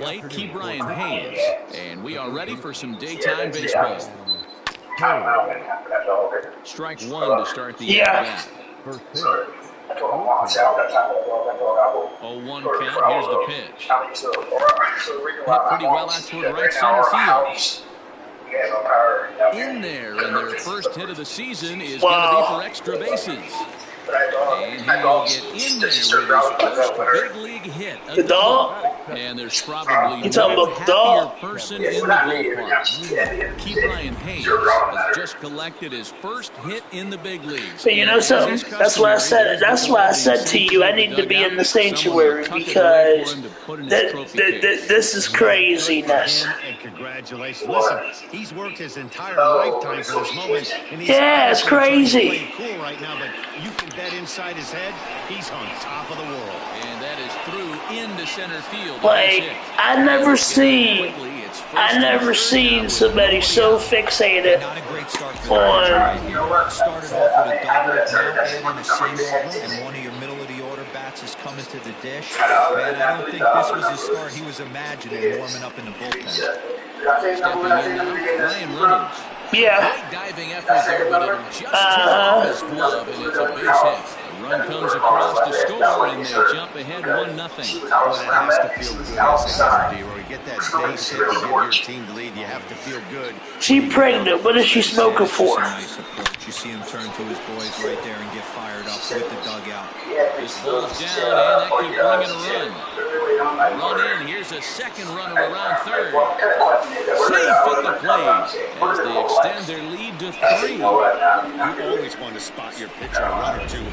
Plate, Ke'Bryan Hayes, and we are ready for some daytime baseball. Strike one to start the at-bat. 0-1 count. Here's the pitch. Hit pretty well out toward right center field. In there, and their first hit of the season is going to be for extra bases. And he will get in there with his first big league hit. The dog? And there's probably no happier person in the ballpark. Ke'Bryan Hayes has just collected his first hit in the big leagues. But you know something? That's why I said. That's why I said to you, I need to be in the sanctuary because this is craziness. And congratulations! Listen, he's worked his entire lifetime for this moment. And yeah, it's crazy. Cool right now, but you can bet inside his head, he's on top of the world. And that is through into center field. Like I never seen somebody so fixated on. Started off with a double, now adding a single, and one of your middle of the order bats is coming to the dish. Man, I don't think this was the start he was imagining warming up in the bullpen. Stepping in now, Ryan Reynolds. Yeah. Great diving effort there, but it just off his glove, and it's a base hit. The run comes across to score, and they jump ahead 1-0. Well, that has to feel good as a hitter, D-Roy. You get that base hit to give your team the lead, you have to feel good. She pregnant. What is she smoking for? Nice approach. You see him turn to his boys right there and get fired up with the dugout. This ball's down, and that could bring in a run. Run in. Here's a second runner around third. Safe at the plate as they extend their lead to 3. You always want to spot your pitcher a run or two.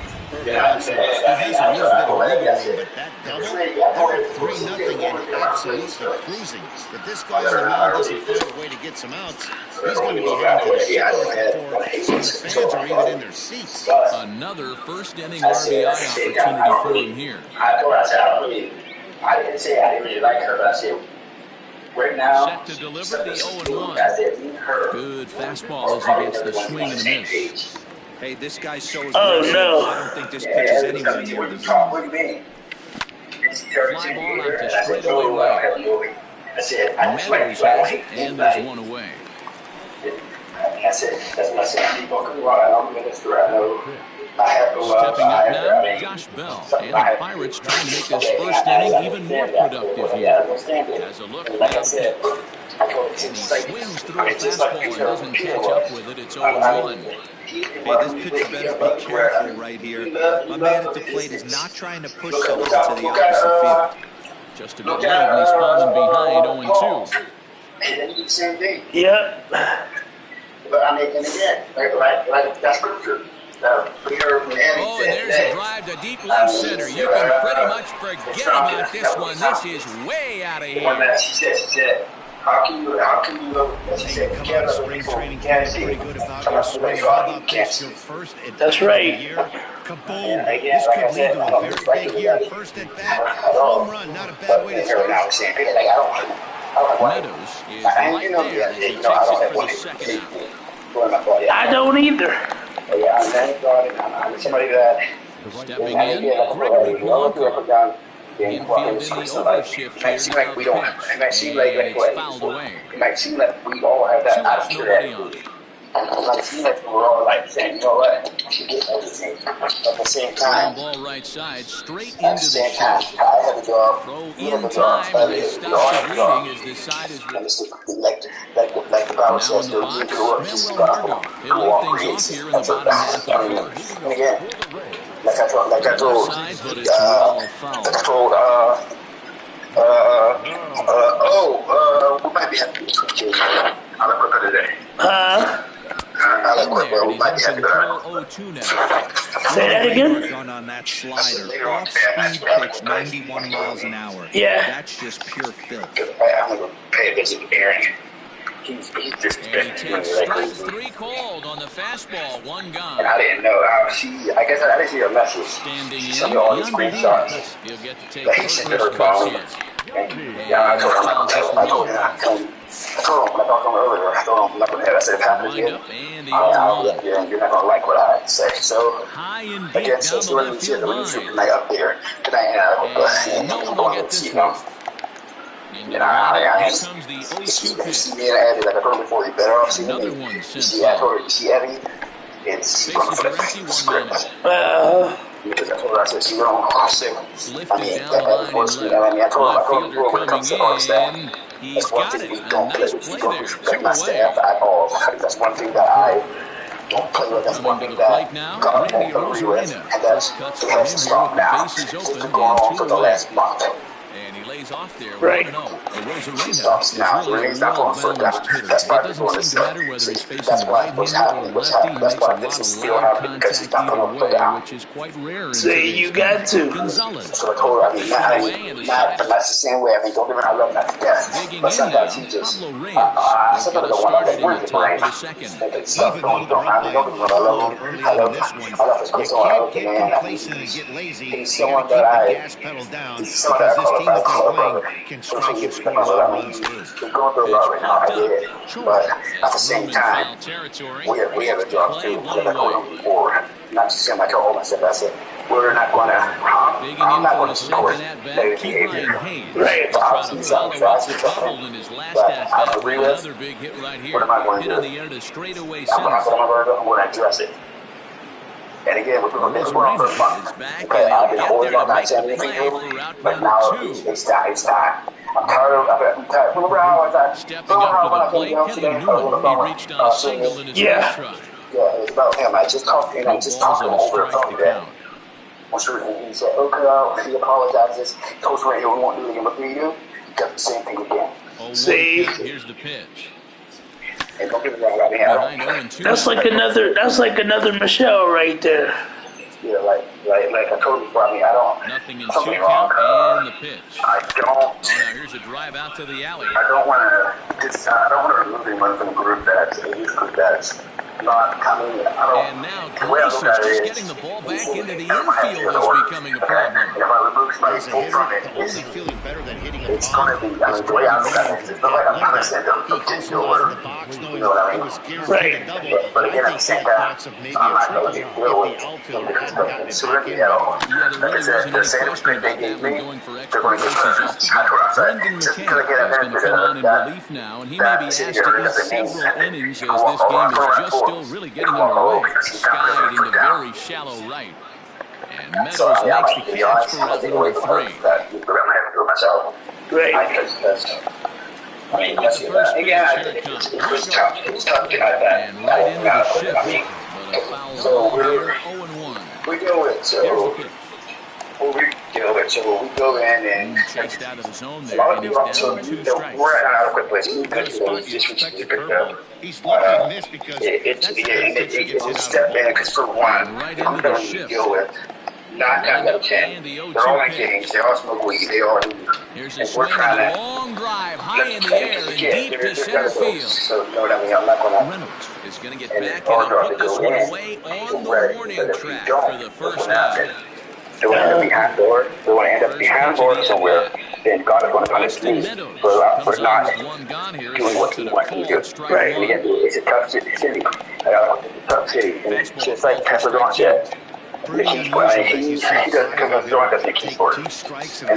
He has a little bit of wiggle room, but that double, they're 3-0 and absolutely cruising. If this guy on the mound doesn't find a way to get some outs, he's going to be heading to the shelf before some of the fans are even in their seats. Another first inning RBI opportunity for him here. I didn't say I didn't really like her, but I said, right now, set to deliver the 0-1. Good fastball as he gets the swing and a miss. Hey, this guy's so aggressive. Oh, no. I don't think this pitch is anywhere near the zone. What do you mean? Fly ball out to straightaway right. Meadows has it, and there's one away. I said, that's what I said. People come on, I don't mean this right now. Stepping up now, Josh Bell. And the Pirates trying to make this first inning even more productive here. As a look at the pitch. And he swings through a fastball and doesn't catch up with it. It's 0-1. Hey, this pitcher better be careful right here. My man at the plate is not trying to push someone to the opposite field. Just a bit late, and he's falling behind 0-2. Same thing. Yep. But I mean, and again, like that's true. Oh, and there's a drive to deep left center. You can pretty much forget about this one. This is way out of here. She said, how can you, she said, Come out of spring training, feeling pretty good about your swing. How about this, your first at That's bat right. of the year? Kaboom! This could lead to a very big year. First at bat, home run, not a bad way to start. Meadows is right there as he takes it for the second out. I don't either. Somebody that Stepping in, Gregory Blanco. Infield in the overshift here. It might seem like we don't. It might seem like it's fouled away. It might seem like we all have that 2 outs, nobody on. It might seem like we're all like saying, you know what, we should get everything. But at the same time, Ball right side, straight at into the the same time, shift. I have a job. Throw in time, and they stop the bleeding as the side is Like the Bible says, now in the box. Manuel Margot. He'll lead things off here in the bottom half of the fourth. And again, like I told, Side, but it's well fouled. we might be happy with Jay. I'll look at today. In there, and he's in control 0-2 now. Say that again? Run on that slider. Off-speed pitch, 91 miles an hour. Yeah. That's just pure filth. I'm going to pay a visit to Aaron. He's just And he takes strike 3 called on the fastball. 1 gone. And I didn't know how I guess I didn't see her message. Standing She in, sent me all these screenshots. he'll get to take But he first sent her cuts phone. here. Yeah, I told him when I talked to him earlier, I told him I'm not going to have that happen Wind again. up and the I'll 0-1. get there and you're not going to like what I have to say. So, High and deep again, down the left field line. tonight up there. Tonight, And no one will get this one. In into the lineup. Here comes the 0-2 pitch. See me and Eddie, like I told him before, you better off seeing Another me. one You sent see, foul. you see Eddie, it's Bases are empty, 1 man out. because I told her, I said, she don't offset. Lifted down the line and left. Left fielder coming in. He's got it. A nice play there. 2 away. That's one thing that I don't play with. That's one Coming to thing the plate that now, God Randy won't agree with. Rosarena. And that's First cuts he from has him to here stop with the now. bases It's open been going on and for 2 the away. last month. And he lays off there, Right. 1-0. Rosarena Stops is now. really a Renee's not going for it. well-balanced hitter. That's why It we're doesn't doing seem this to stuff. matter whether he's facing That's a why what's right-hander or happening. What's lefty. He happening. That's makes a why lot this is of still loud happening because he's contact not either going to put way, down. which is quite rare in See, today's you got game. to. Gonzalez. So I told her, I mean, Pushed it away and decided. that's the same way. I mean, don't get me wrong, I love Matt to death. Digging But in now, sometimes he just, Pablo Reyes will sometimes get I us don't want to started in work the the top brain. of the second. Stuff, Even though the don't, I mean, don't get me wrong, I love him. early I on love this one, his you person. I love can't the get man. complacent and get lazy. He's You got someone to keep that the gas pedal down he's someone that because I this team that call they're a brother. playing can strike and score a I lot of mean, runs too. we're going through a lot right now. I get it. But at the same time, Foul territory. we have a job Play too. one Because I told away. him before, not to seem like I told myself, I said, we're not going to, Digging I'm in not for going the to support second at bat, negative Ke'Bryan behavior. Hayes. Right. Will try to follow up the double in his last But at I bat agree with with. another big hit right here. What am I going Hit to in do? the air to straightaway I'm center. going to address it. And again, we're going to put on for Rosarena fun. is back, Okay, and I've he'll been get holding there on, to not make saying the anything play new, for out but number now 2. it's time. I'm tired. Remember how I was Stepping up to the plate, Kelly Newman. He reached on a single in his Yeah. first try. Yeah, it's about him. I just talked to him. I No just balls talked to and him a over the strike phone to today. count. I'm sure he said, okay, he apologizes. Coach Ray, we won't do it again. But we do. He does the same thing again. 0-1 See? count. Here's the pitch. And don't get me wrong, I mean, I Behind don't. 0-2. That's like another Michelle right there. Yeah, like I told you before, I mean, I don't. Nothing in Don't 2 get me wrong, count and the pitch. I don't. Oh, now here's a drive out to the alley. I don't want to remove anyone from the group that's a youth group that's not coming. I don't. And now The way I look Grace at is it just is, getting the ball back into the I might have infield to is order. becoming a problem. If I remove somebody As a from hitter, it, the only feeling better than hitting a it's going to be. I mean, the way I look at it is, it's not like I'm trying to send them to he do hustled out of it. the box knowing You know what I he mean? was guaranteed Right. a double. But again, I at the think he same had time, thoughts of maybe I'm a not going to triple be real if the outfielder hadn't gotten it back in. at all. Yeah, there really wasn't any question about that one going for extra bases off the bat. Brendan McKenna is going to come on in relief now, and he may be asked to eat several innings as this game is just still really getting underway. Skied into very shallow right. And Meadows makes the catch for out number 3. Right. Running with the first pitch, here it comes. And right into the shift, but a foul ball here, 0-1. We do it, Here's so the pitch. we go in and Chased out of the zone a there, lot of and he's people down so 2 we're strikes. out of quick place. We Good spot, you expect a curveball. He's lucky he missed because It's that's the kind of pitch that gets hit out step of the in ball. because for one, Right I'm into the going to shift. deal with not out of 10. They're all in games. They all smoke weed. They all do. Here's a And swing we're trying and a to long drive high in the air and deep to center field. So you know what I mean? I'm not going to. Reynolds is going to get And back our in job and to put this go one in. away on the Right, warning because if we track don't, for the what's first gonna out. happen? They're going to end up behind door. They're going to end up behind door somewhere. Then God is going to punish Austin me Meadows for comes not on with one gone here. doing what he wants to do. Strike Right. And one. again, it's a tough city. It's a tough city. And it's just like Tesla Dawn said. The key sport. I mean, he doesn't come up Dawn doesn't key sport. And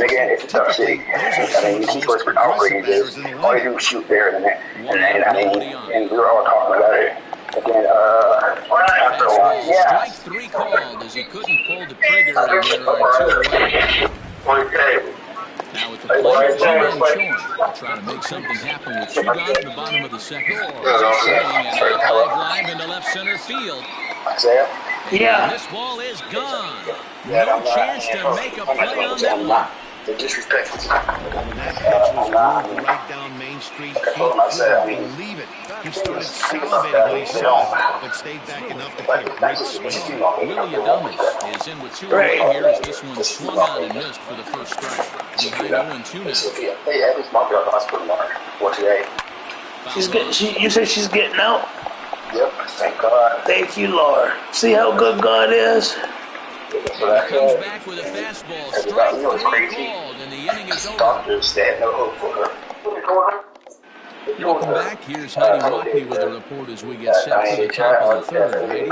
again, it's a tough city. I mean, the key sports for outrageous. All you do is shoot there and then. And I mean, and we were all talking about it. Again, after a while, yeah. Strike 3 called as he couldn't pull the trigger and there are 2 away. Now at the plate, G-Man Chorn trying to make something happen with 2 gone at the bottom of the second. Swing and a high drive into left center field. Yeah. And this ball is gone. No chance to make a play on that one. The disrespect. When that pitch was rolled right down Main Street, he couldn't believe it. He started salivating when he saw it, but stayed back enough to get a great swing. Willie Adames is in with 2 away here as this one swung on and missed for the first strike. Behind 0-2 now. Hey, Eddie's mom got hospital tomorrow. What today? She's getting. You said she's getting out. Yep, thank God. Thank you, Lord. See how good God is. And he comes back with a fastball. Strike 3 called, and the inning is over. Doctors, they had no hope for her. Welcome back. Here's Heidi Rockney with a report as we get set for the top of the third. Heidi?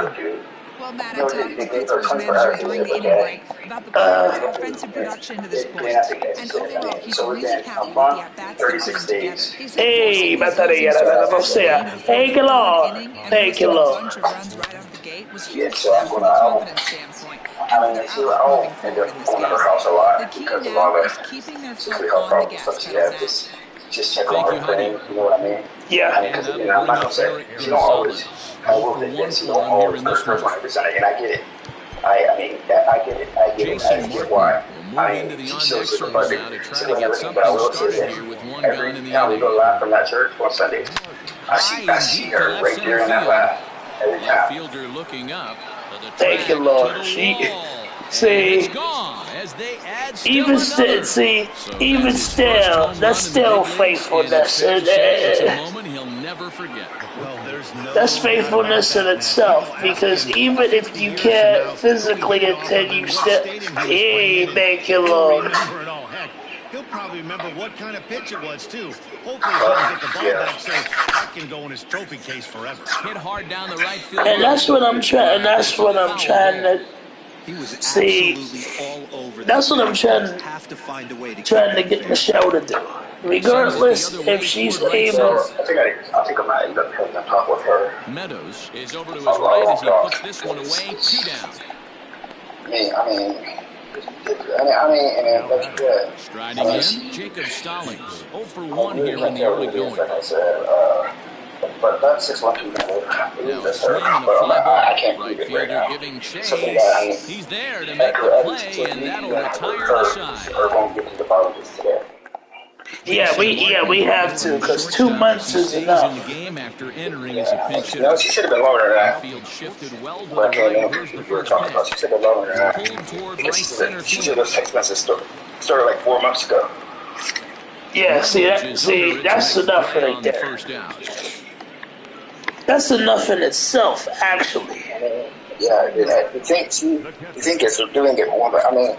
Well, Well, Matt, I talked with Pittsburgh's manager during the inning break about the Pirates' offensive production to this point. And overall, he's really happy with the at-bats they're putting together. He said Hey, forcing these losing streaks to the thank you, fourth Lord. inning and Thank you, posting a Lord. bunch of runs right out the gate was huge for them from a confidence standpoint. And with their outlook moving forward in this game, the key now is keeping their foot on the gas pedal, Matt. Just check on her playing, you know what I mean? Yeah. Because, I'm not going to say, you don't always, I will say this, you don't always first 100%, and I get it. I mean, I get it. I get why. I mean, she shows super budget. She doesn't everything, but I will say that every time we go live from that church on Sunday, I see her right there in that lab every time. Fielder looking up. Thank you, Lord. Even still, that's still faithfulness. That's faithfulness in itself, because even if you can't physically attend, you still, hey, thank you, Lord. He'll probably remember what kind of pitch it was, too. Hopefully he'll get the ball back so that can go in his trophy case forever. Hit hard down the right field. And that's what I'm trying to see. That's what I'm trying to get Michelle to do. Regardless if she's able. I think I might end up heading on top with her. Meadows is over to his right as he puts this one away. 2 down. I mean, that's good. Striding in, Jacob Stallings. 0 for 1 here in the early going. Like I said, but that 6-1 Now a swing and a fly ball. I can't Right believe it fielder right now. giving chase. So He's there to make the play, and that'll retire the side. Or won't get to the bottom of this today. Yeah, we have to, because 2 months is enough. In the game after entering as a pinch hitter. No, she should have been lower than that. Field shifted well to the But right. Here's the first pitch. she should have been lower than that. Pulled toward right center She should field. have text message started like 4 months ago. Yeah, see, that's enough right there. First out. That's enough in itself, actually. Yeah, the thing is, they're doing it one, but I mean,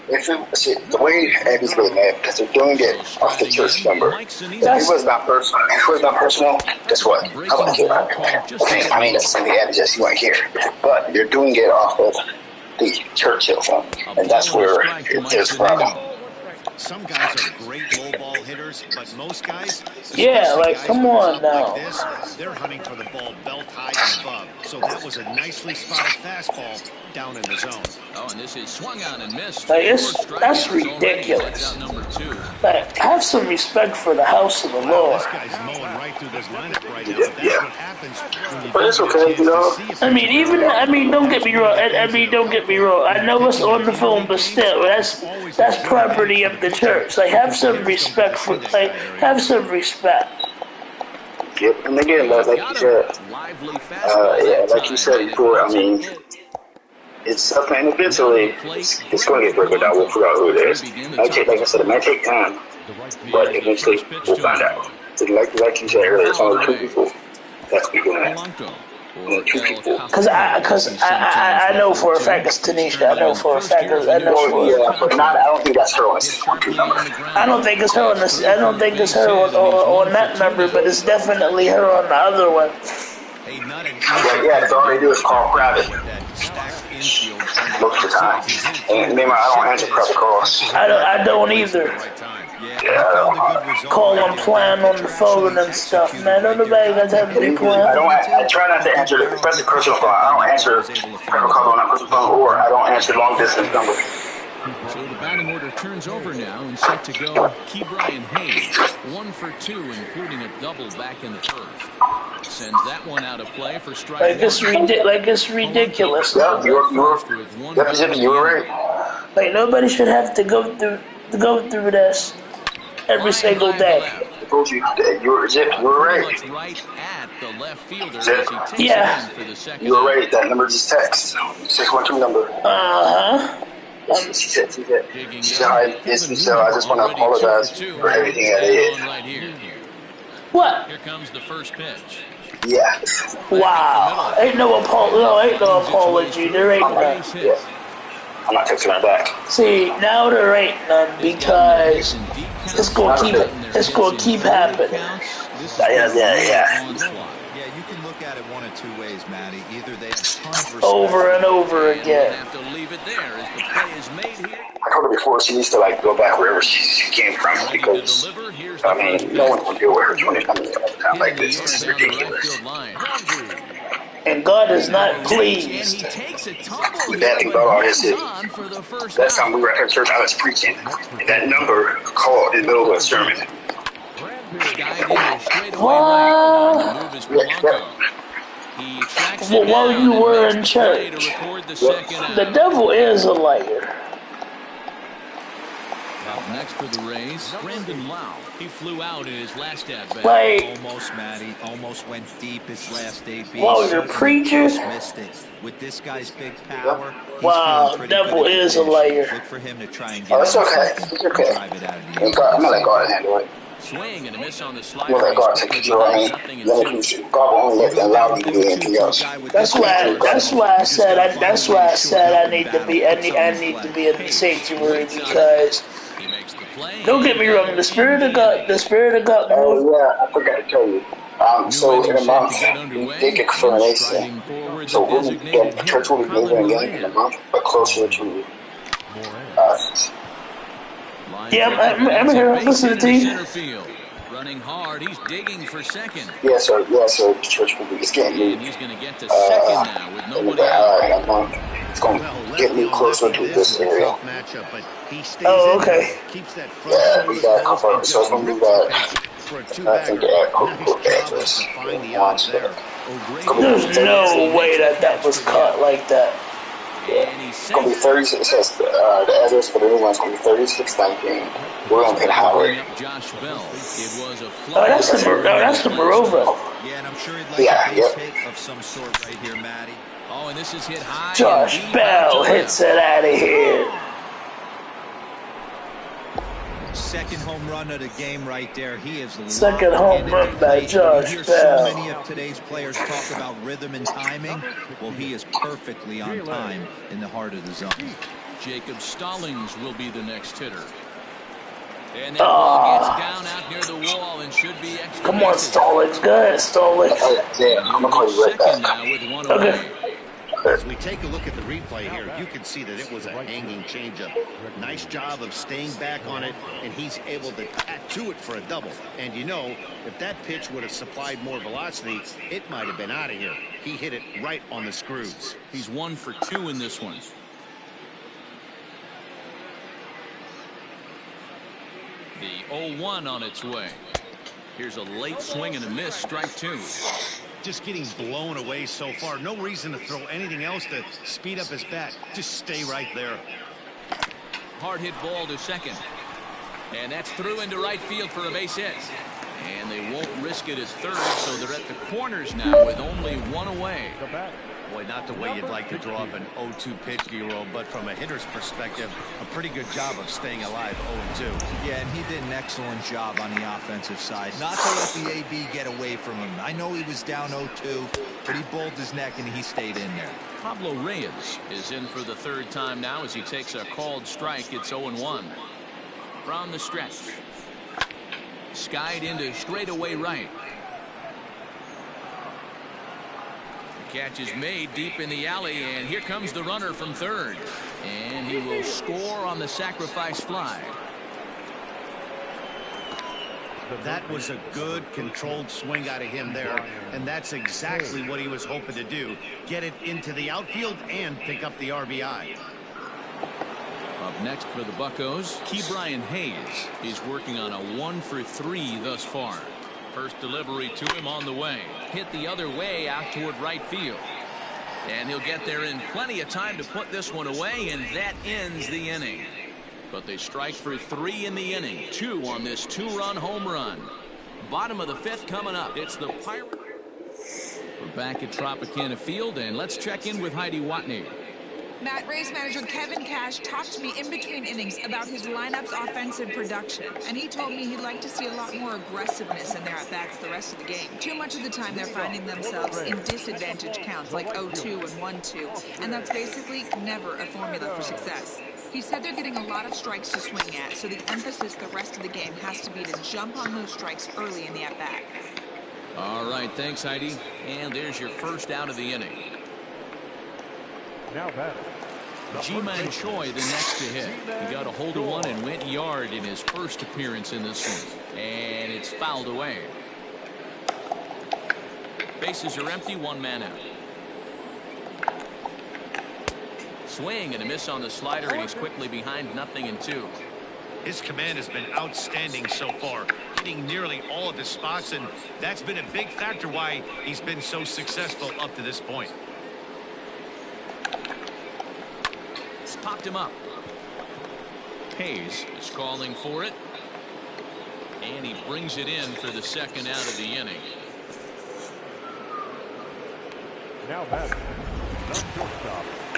the way Abby's really mad because they're doing it off the church number. If it was not personal, guess what? I wouldn't care. Okay, I mean, that's the same thing Abby says, you wouldn't care. But they're doing it off of the Churchill phone, and that's where there's a problem. Some guys are great low ball hitters, but most guys, yeah, like come on now. Like this, they're hunting for the ball belt high and above. So that was a nicely spotted fastball down in the zone. Oh, and this is swung on and missed. Like that's ridiculous. Like, have some respect for the house of the Lord. This guy's mowing right through this lineup right now. That's what happens when you But it's okay, you know. I mean, don't get me wrong. Don't get me wrong. I know it's on the phone, but still, that's property of the church. Like, have some respect for. Like, have some respect. Yep, and again, like you said, like you said before, I mean, it's something eventually it's going to get figured out. We'll figure out who it is. Like I said, it might take time, but eventually we'll find out. Like you said earlier, it's only 2 people that's be doing that. Only 2 people. Because I know for a fact it's Tanisha. I know for a fact. But I don't think that's her on this number. I don't think it's her on this. I don't think it's her on that number, but it's definitely her on the other one. Yeah, that's all they do is call private. Most of the time. And meanwhile, I don't answer private calls. I don't either. Yeah, I don't. Call them playing on the phone and stuff, man. Don't nobody got time to be playing. I try not to answer, especially personal phone. I don't answer private calls on that personal phone, or I don't answer long distance numbers. So the batting order turns over now and set to go. Key Brian Hayes, 1 for 2, including a double back in the first. Sends that one out of play for strike. Like it's ridiculous. Yeah, you were right. Like nobody should have to go through this every single day. I told you, you were right. Yeah. You were right. That number is text. 612 number. She said, I just want to apologize for everything I did. What? Here comes the first pitch. Yeah. Wow. Ain't no apology. There ain't none. Yeah. I'm not texting her back. See, now there ain't none because it's gonna keep happening. Yeah, you can look look at it one of two ways, Matty. Either they have a ton of respect over and over again. Have to leave it there as the play is made here. I told her before she needs to like go back wherever she came from because I mean no one can deal with her when it comes to a time like this. This is ridiculous. And God is not pleased. That thing about all this is last time we were at church I was preaching and that number called in the middle of a sermon. Well, while you were in church, the devil is a liar. Next for the Rays, Brandon Lau. He flew out in his last at-bat. Like, almost, Matty. Almost went deep his last AB. Whoa, you're preachers? Missed it. With this guy's big power, wow, devil is a liar. Look for him to try and get it's okay. It's okay. I'm gonna let God handle it. Swing and a miss on the slider. We'll let God take control. I mean, God will only allow me to do anything else. That's why I said I need to be in the sanctuary because don't get me wrong, the spirit of God. Oh yeah, I forgot to tell you. So in a month, they get coronation. So the church will be moving again in a month, but closer to us. Yeah, I'm here. I'm listening to you. Running hard, he's digging for second. Yeah, so the church will be. It's getting me. He's going to get to second now with nobody out. It's going to get me closer to this area. Oh, okay. Yeah, we got confirmed. So it's going to be that. I think the address. There's no way that was caught like that. It's going to be 36. It says the address for the new one's going to be 3619. We're going to hit Howard. Oh, that's the Morova. Yeah, and I'm sure he'd like a base hit of some sort right here, Matty. Oh, and this is hit high. Josh Bell hits it out of here. Second home run of the game right there. He is second home run by Josh Bell. So many of today's players talk about rhythm and timing. Well, he is perfectly on time in the heart of the zone. Jacob Stallings will be the next hitter. And that ball gets down out near the wall and should be extra. Come on, Stallings. Go ahead, Stallings. Yeah, I'm going to call you right back. Okay. As we take a look at the replay here, you can see that it was a hanging changeup. Nice job of staying back on it, and he's able to tattoo it for a double. And you know, if that pitch would have supplied more velocity, it might have been out of here. He hit it right on the screws. He's 1 for 2 in this one. The 0-1 on its way. Here's a late swing and a miss, strike 2. Just getting blown away so far. No reason to throw anything else to speed up his bat. Just stay right there. Hard hit ball to second. And that's through into right field for a base hit. And they won't risk it at third, so they're at the corners now with only 1 away. Boy, not the way you'd like to draw up an 0-2 pitch, Giro, but from a hitter's perspective, a pretty good job of staying alive 0-2. Yeah, and he did an excellent job on the offensive side. Not to let the AB get away from him. I know he was down 0-2, but he bowled his neck and he stayed in there. Pablo Reyes is in for the third time now as he takes a called strike. It's 0-1. From the stretch. Skied into straightaway right. Catch is made deep in the alley, and here comes the runner from third. And he will score on the sacrifice fly. That was a good, controlled swing out of him there, and that's exactly what he was hoping to do. Get it into the outfield and pick up the RBI. Up next for the Buccos, Ke'Bryan Hayes. He's working on a 1 for 3 thus far. First delivery to him on the way. Hit the other way out toward right field. And he'll get there in plenty of time to put this one away, and that ends the inning. But they strike for 3 in the inning. 2 on this 2-run home run. Bottom of the 5th coming up. It's the Pirates. We're back at Tropicana Field, and let's check in with Heidi Watney. Matt, Rays manager Kevin Cash talked to me in between innings about his lineup's offensive production, and he told me he'd like to see a lot more aggressiveness in their at-bats the rest of the game. Too much of the time they're finding themselves in disadvantage counts like 0-2 and 1-2, and that's basically never a formula for success. He said they're getting a lot of strikes to swing at, so the emphasis the rest of the game has to be to jump on those strikes early in the at-bat. All right, thanks, Heidi. And there's your first out of the inning. Now batter. Ji-Man Choi the next to hit. He got a hold of one and went yard in his first appearance in this one. And it's fouled away. Bases are empty, one man out. Swing and a miss on the slider, and he's quickly behind 0-2. His command has been outstanding so far, hitting nearly all of his spots, and that's been a big factor why he's been so successful up to this point. Popped him up. Hayes is calling for it, and he brings it in for the second out of the inning. Now batter.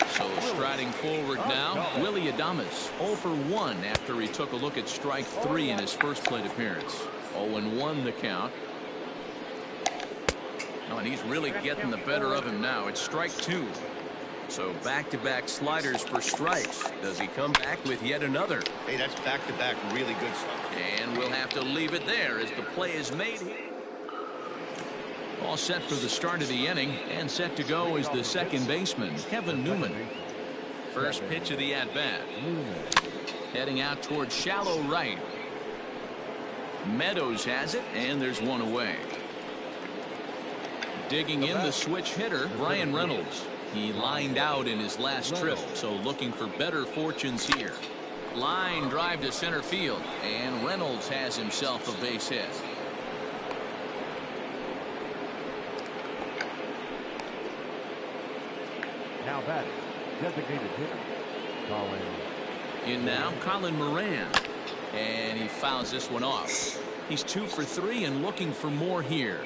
So striding forward now, Willy Adames 0 for 1 after he took a look at strike 3 in his first plate appearance. 0-1 the count. Oh, and he's really getting the better of him now. It's strike 2. So back-to-back sliders for strikes. Does he come back with yet another? Hey, that's back-to-back really good stuff. And we'll have to leave it there as the play is made here. All set for the start of the inning, and set to go is the second baseman, Kevin Newman. First pitch of the at-bat. Heading out towards shallow right. Meadows has it, and there's one away. Digging in the switch hitter, Bryan Reynolds. He lined out in his last trip, so looking for better fortunes here. Line drive to center field, and Reynolds has himself a base hit. Now batting, designated hitter, Colin. In now, Colin Moran. And he fouls this one off. He's 2 for 3 and looking for more here.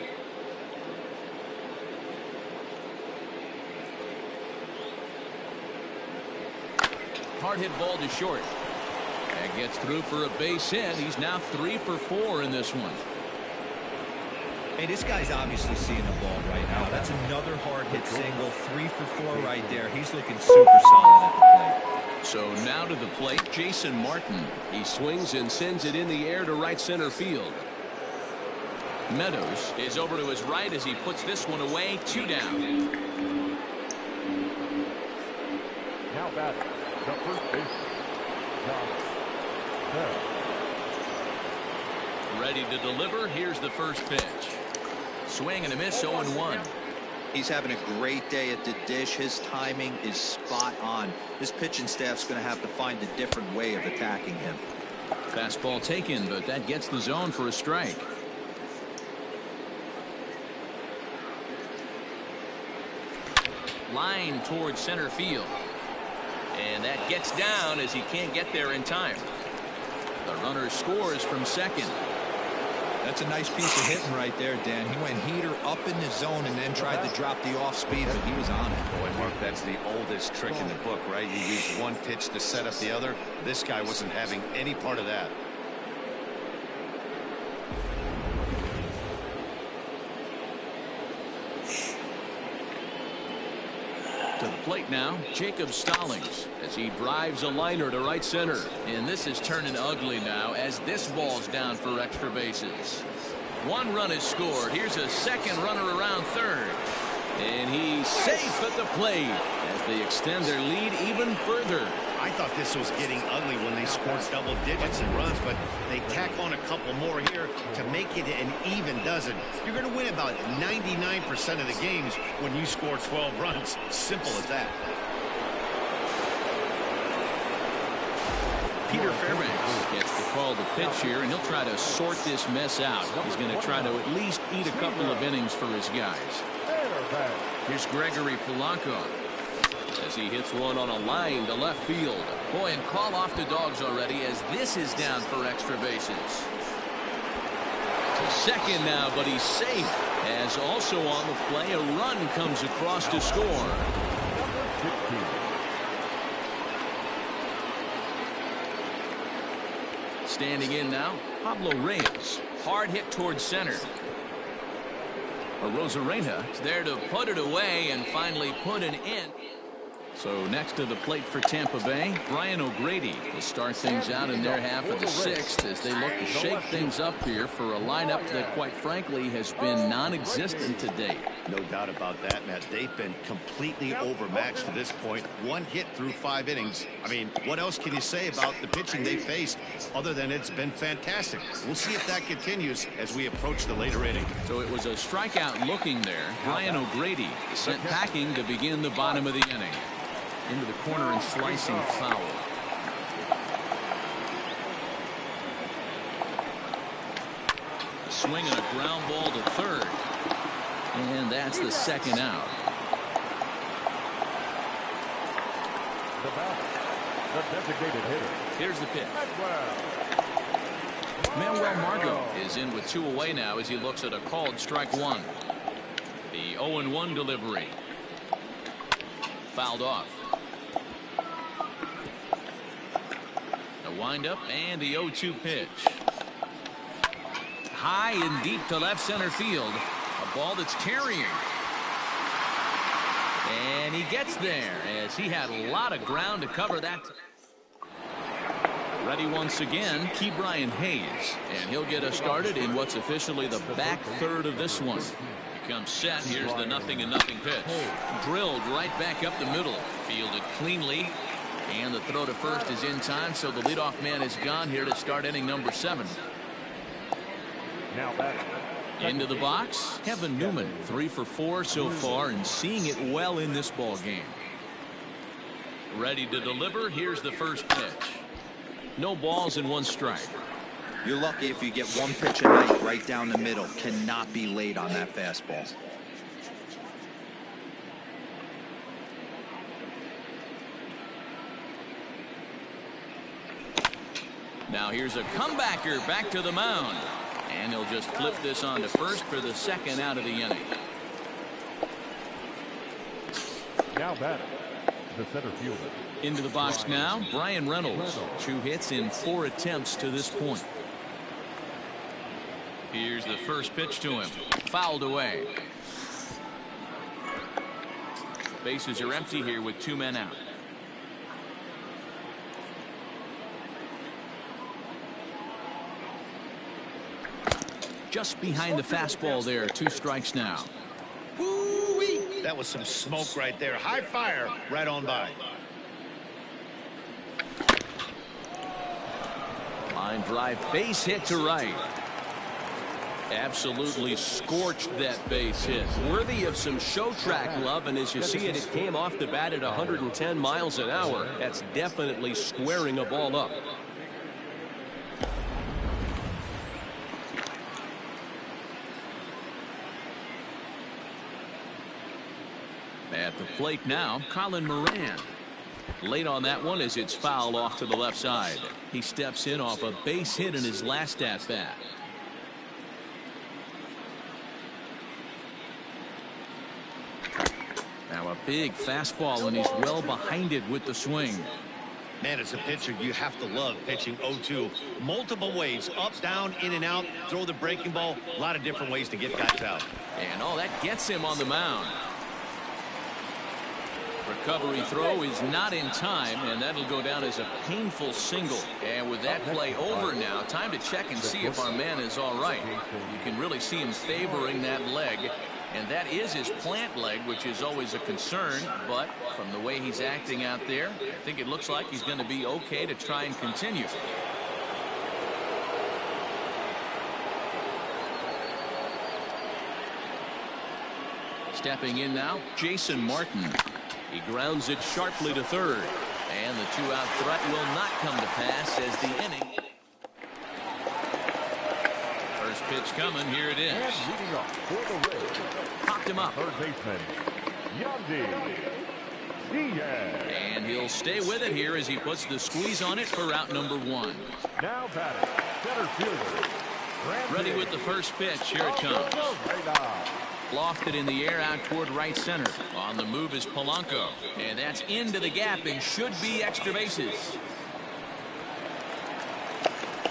Hard hit ball to short. That gets through for a base hit. He's now 3 for 4 in this one. Hey, this guy's obviously seeing the ball right now. That's another hard hit single. 3 for 4 right there. He's looking super solid at the plate. So now to the plate, Jason Martin. He swings and sends it in the air to right center field. Meadows is over to his right as he puts this one away. 2 down. Now batting, the first baseman, John Bell. Ready to deliver. Here's the first pitch. Swing and a miss, 0-1. He's having a great day at the dish. His timing is spot on. His pitching staff's going to have to find a different way of attacking him. Fastball taken, but that gets the zone for a strike. Line towards center field. And that gets down as he can't get there in time. The runner scores from second. That's a nice piece of hitting right there, Dan. He went heater up in the zone and then tried to drop the off speed, but he was on it. Boy, Mark, that's the oldest trick in the book, right? You use one pitch to set up the other. This guy wasn't having any part of that. To the plate now, Jacob Stallings as he drives a liner to right center. And this is turning ugly now as this ball's down for extra bases. 1 run is scored. Here's a second runner around third. And he's safe at the plate as they extend their lead even further. I thought this was getting ugly when they scored double digits in runs, but they tack on a couple more here to make it an even dozen. You're going to win about 99% of the games when you score 12 runs. Simple as that. Peter Fairbanks gets the call to pitch here, and he'll try to sort this mess out. He's going to try to at least eat a couple of innings for his guys. Here's Gregory Polanco as he hits one on a line to left field. Boy, and call off the Dogs already as this is down for extra bases. To second now, but he's safe. As also on the play, a run comes across to score. Standing in now, Pablo Reyes. Hard hit towards center. Arozarena is there to put it away and finally put an end. So next to the plate for Tampa Bay, Brian O'Grady will start things out in their half of the sixth as they look to shake things up here for a lineup that, quite frankly, has been non-existent to date. No doubt about that, Matt. They've been completely overmatched to this point. One hit through 5 innings. I mean, what else can you say about the pitching they faced other than it's been fantastic? We'll see if that continues as we approach the later inning. So it was a strikeout looking there. Brian O'Grady sent packing to begin the bottom of the inning. Into the corner and slicing foul. A swing and a ground ball to third. And that's the second out. The batter, the designated hitter. Here's the pitch. Manuel Margot is in with 2 away now as he looks at a called strike 1. The 0-1 delivery. Fouled off. The windup and the 0-2 pitch. High and deep to left center field. A ball that's carrying. And he gets there as he had a lot of ground to cover that. Ready once again, Ke'Bryan Hayes. And he'll get us started in what's officially the back third of this one. He comes set. Here's the 0-0 pitch. Drilled right back up the middle. Fielded cleanly. And the throw to first is in time, so the leadoff man is gone here to start inning number 7. Now batter. Into the box, Kevin Newman, 3 for 4 so far and seeing it well in this ball game. Ready to deliver. Here's the first pitch. No balls and 1 strike. You're lucky if you get 1 pitch a night right down the middle. Cannot be late on that fastball. Now here's a comebacker back to the mound. And he'll just flip this on to first for the second out of the inning. Now batter, the center fielder. Into the box now, Brian Reynolds. 2 hits in 4 attempts to this point. Here's the first pitch to him. Fouled away. Bases are empty here with 2 men out. Just behind the fastball there. 2 strikes now. Woo-wee. That was some smoke right there. High fire right on by. Line drive, base hit to right. Absolutely scorched that base hit. Worthy of some show track love, and as you see it, it came off the bat at 110 miles an hour. That's definitely squaring a ball up. At the plate now, Colin Moran. Late on that one as it's fouled off to the left side. He steps in off a base hit in his last at bat. Now a big fastball, and he's well behind it with the swing. Man, as a pitcher, you have to love pitching 0-2. Multiple ways, up, down, in and out, throw the breaking ball. A lot of different ways to get guys out. And all that gets him on the mound. Recovery throw is not in time, and that'll go down as a painful single. And with that play over now, time to check and see if our man is all right. You can really see him favoring that leg, and that is his plant leg, which is always a concern. But from the way he's acting out there, I think it looks like he's going to be okay to try and continue. Stepping in now, Jason Martin. He grounds it sharply to third. And the 2-out threat will not come to pass as the inning. First pitch coming. Here it is. And leading off for the Rays. Popped him up. Third baseman, Yandy Diaz. And he'll stay with it here as he puts the squeeze on it for out number 1. Now batting, center fielder. Ready with the first pitch. Here it comes. Lofted in the air out toward right center. On the move is Polanco. And that's into the gap and should be extra bases.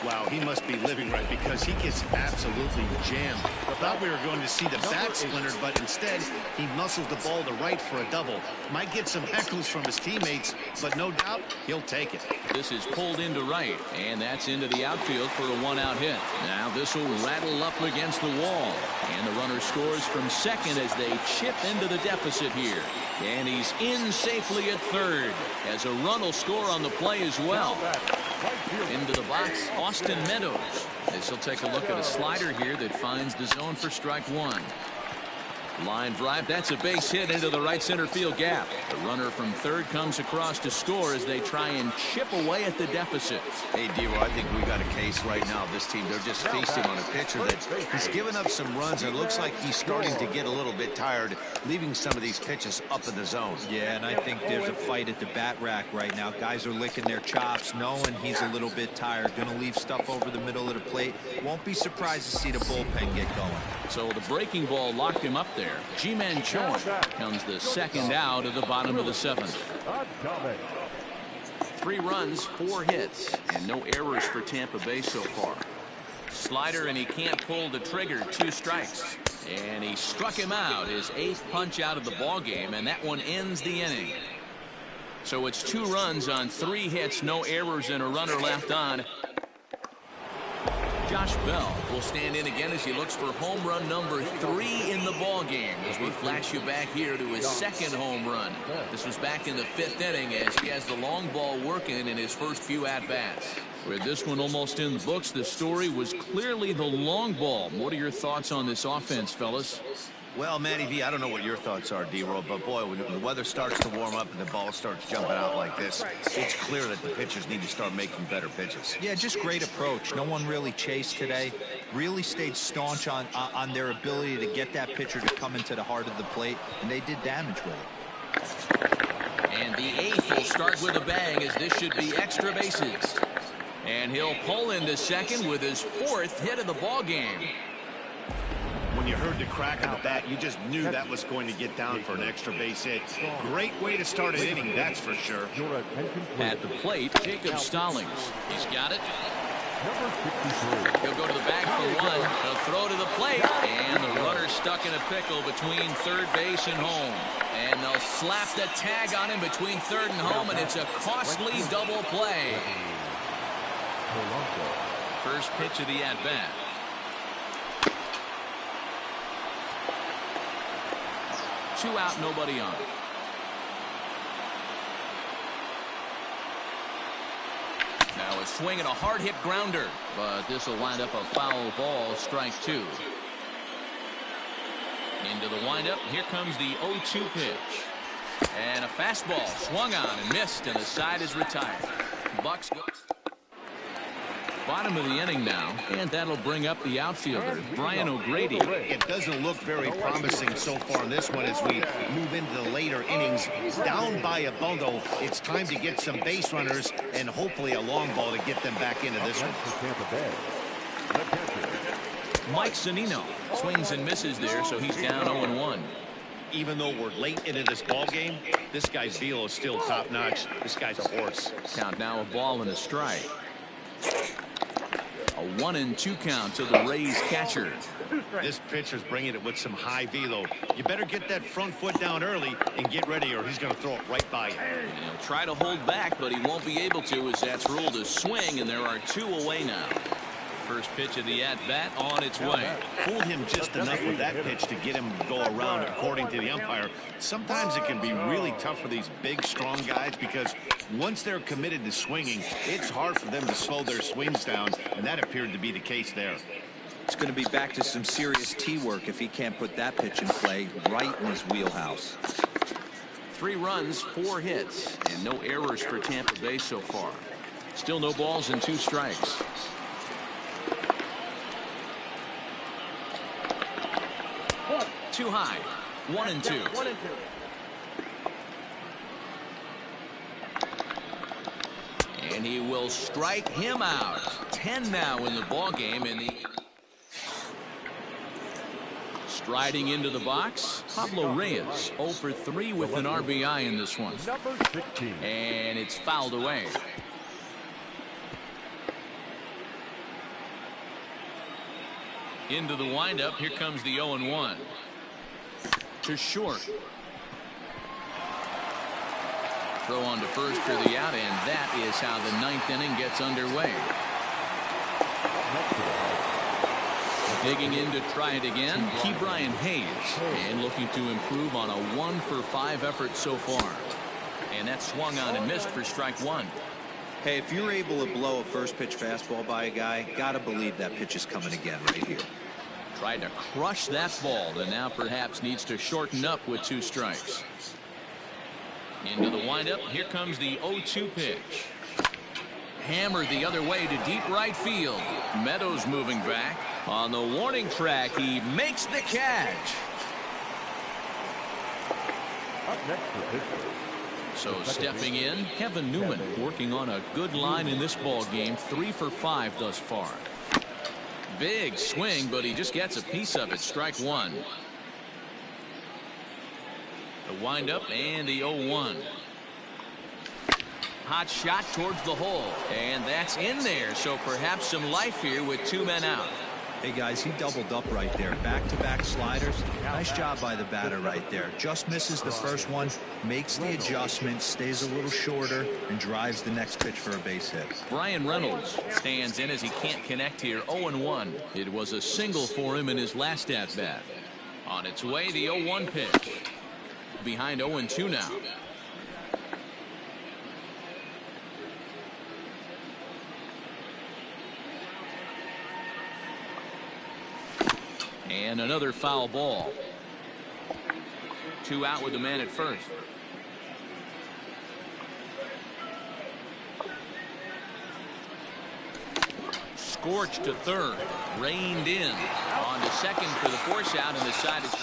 Wow, he must be living right because he gets absolutely jammed. Thought we were going to see the bat splintered, but instead he muscles the ball to right for a double. Might get some heckles from his teammates, but no doubt he'll take it. This is pulled into right, and that's into the outfield for a one-out hit. Now this will rattle up against the wall, and the runner scores from second as they chip into the deficit here. And he's in safely at third as a run will score on the play as well. Into the box, Austin Meadows. As he'll take a look at a slider here that finds the zone for strike one. Line drive, that's a base hit into the right center field gap. The runner from third comes across to score as they try and chip away at the deficit. Hey, Devo, I think we got a case right now. This team, they're just feasting on a pitcher that he's given up some runs, and it looks like he's starting to get a little bit tired, leaving some of these pitches up in the zone. Yeah, and I think there's a fight at the bat rack right now. Guys are licking their chops, knowing he's a little bit tired. Going to leave stuff over the middle of the plate. Won't be surprised to see the bullpen get going. So the breaking ball locked him up there. Ji-Man Choi comes the second out of the bottom of the seventh. 3 runs, 4 hits, and no errors for Tampa Bay so far. Slider, and he can't pull the trigger. 2 strikes. And he struck him out, his 8th punch out of the ball game, and that one ends the inning. So it's 2 runs on 3 hits, no errors, and a runner left on. Josh Bell will stand in again as he looks for home run number 3 in the ball game as we flash you back here to his 2nd home run. This was back in the 5th inning as he has the long ball working in his first few at-bats. With this one almost in the books, the story was clearly the long ball. What are your thoughts on this offense, fellas? Well, Matty V, I don't know what your thoughts are, D-Roll, but boy, when the weather starts to warm up and the ball starts jumping out like this, it's clear that the pitchers need to start making better pitches. Yeah, just great approach. No one really chased today. Really stayed staunch on their ability to get that pitcher to come into the heart of the plate, and they did damage with it. And the 8th will start with a bang as this should be extra bases. And he'll pull into second with his 4th hit of the ball game. When you heard the crack of the bat, you just knew that was going to get down for an extra base hit. Great way to start an inning, that's for sure. At the plate, Jacob Stallings. He's got it. He'll go to the bag for 1. He'll throw to the plate. And the runner's stuck in a pickle between third base and home. And they'll slap the tag on him between third and home, and it's a costly double play. First pitch of the at-bat. Two out, nobody on. Now a swing and a hard hit grounder, but this will wind up a foul ball, strike 2. Into the windup, here comes the 0-2 pitch. And a fastball swung on and missed, and the side is retired. Bucks go. Bottom of the inning now, and that'll bring up the outfielder, Brian O'Grady. It doesn't look very promising so far in this one as we move into the later innings. Down by a bundle, it's time to get some base runners and hopefully a long ball to get them back into this one. Mike Zunino swings and misses there, so he's down 0-1. Even though we're late into this ball game, this guy's velo is still top-notch. This guy's a horse. Count now, a ball and a strike. A 1-2 count to the Rays catcher. This pitcher's bringing it with some high velo. You better get that front foot down early and get ready, or he's going to throw it right by you. And he'll try to hold back, but he won't be able to as that's ruled a swing, and there are 2 away now. First pitch of the at-bat on its way. Fooled him just enough with that pitch to get him to go around, according to the umpire. Sometimes it can be really tough for these big, strong guys because once they're committed to swinging, it's hard for them to slow their swings down, and that appeared to be the case there. It's going to be back to some serious tee work if he can't put that pitch in play right in his wheelhouse. 3 runs, 4 hits, and no errors for Tampa Bay so far. Still no balls and 2 strikes. Too high. 1-2. And he will strike him out. 10 now in the ball game. And striding into the box, Pablo Reyes 0 for 3 with an RBI in this one. And it's fouled away. Into the windup. Here comes the 0-1. To short. Throw on to first for the out, and that is how the 9th inning gets underway. Digging in to try it again, Ke'Bryan Hayes, and looking to improve on a 1-for-5 effort so far. And that swung on and missed for strike one. Hey, if you're able to blow a first pitch fastball by a guy, gotta believe that pitch is coming again right here. Tried to crush that ball, and now perhaps needs to shorten up with 2 strikes. Into the windup. Here comes the 0-2 pitch. Hammered the other way to deep right field. Meadows moving back. On the warning track, he makes the catch. Up next for pitcher. So stepping in, Kevin Newman working on a good line in this ball game. 3 for 5 thus far. Big swing, but he just gets a piece of it. Strike one. The windup and the 0-1. Hot shot towards the hole, and that's in there. So perhaps some life here with 2 men out. Hey guys, he doubled up right there. Back-to-back sliders. Nice job by the batter right there. Just misses the first one, makes the adjustment, stays a little shorter, and drives the next pitch for a base hit. Bryan Reynolds stands in as he can't connect here. 0-1. It was a single for him in his last at-bat. On its way, the 0-1 pitch. Behind 0-2 now. And another foul ball. 2 out with the man at first. Scorched to third. Reined in. On to second for the force out, and the side is...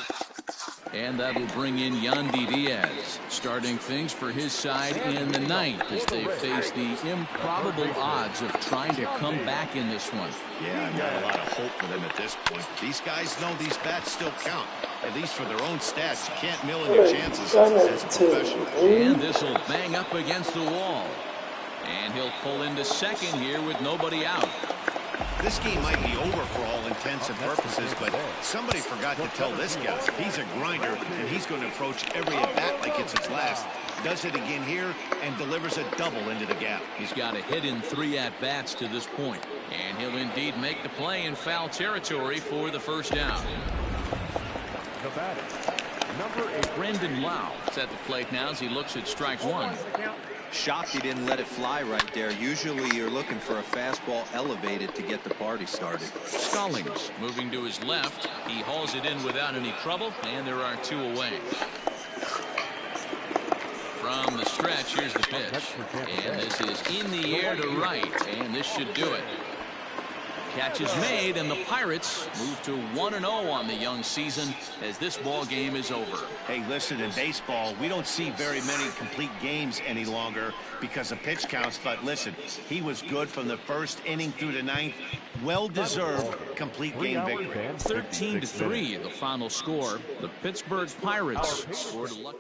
And that'll bring in Yandy Diaz, starting things for his side in the 9th as they face the improbable odds of trying to come back in this one. Yeah, I've got a lot of hope for them at this point. These guys know these bats still count, at least for their own stats. You can't mill in your chances as a professional. And this will bang up against the wall. And he'll pull into second here with nobody out. This game might be over for all intents and purposes, but somebody forgot to tell this guy he's a grinder, and he's going to approach every at-bat like it's his last. Does it again here and delivers a double into the gap. He's got a hit in 3 at-bats to this point, and he'll indeed make the play in foul territory for the first down. The batter, number 8. Brandon Lau is at the plate now as he looks at strike one. Shocked he didn't let it fly right there. Usually you're looking for a fastball elevated to get the party started. Stallings moving to his left. He hauls it in without any trouble, and there are 2 away. From the stretch, here's the pitch. And this is in the air to right, and this should do it. Catch is made, and the Pirates move to 1-0 on the young season as this ball game is over. Hey, listen, in baseball, we don't see very many complete games any longer because of pitch counts. But listen, he was good from the first inning through the 9th. Well-deserved complete game victory. 13-3, the final score. The Pittsburgh Pirates scored a lucky...